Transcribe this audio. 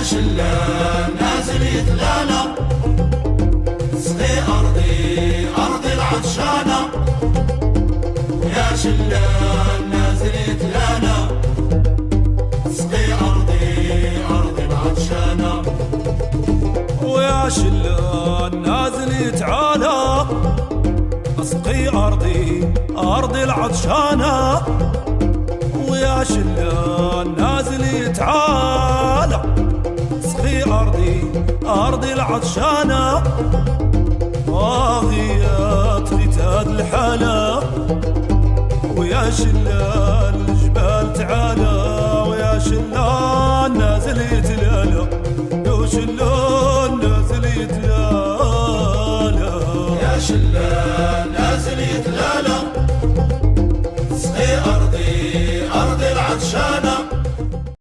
شلة نازل يتلالا سقي أرضي أرضي العطشانة يا شلة نازل يتلالا سقي أرضي أرضي العطشانة ويا شلة نازل يتعالى اسقي أرضي أرضي العطشانة ويا شلة نازل يتعالى اسقي أرضي أرضي العطشانة طاغيات ختاد الحالة ويا شلة الجبال تعالى ويا شلة نازل يتلالى يا شلة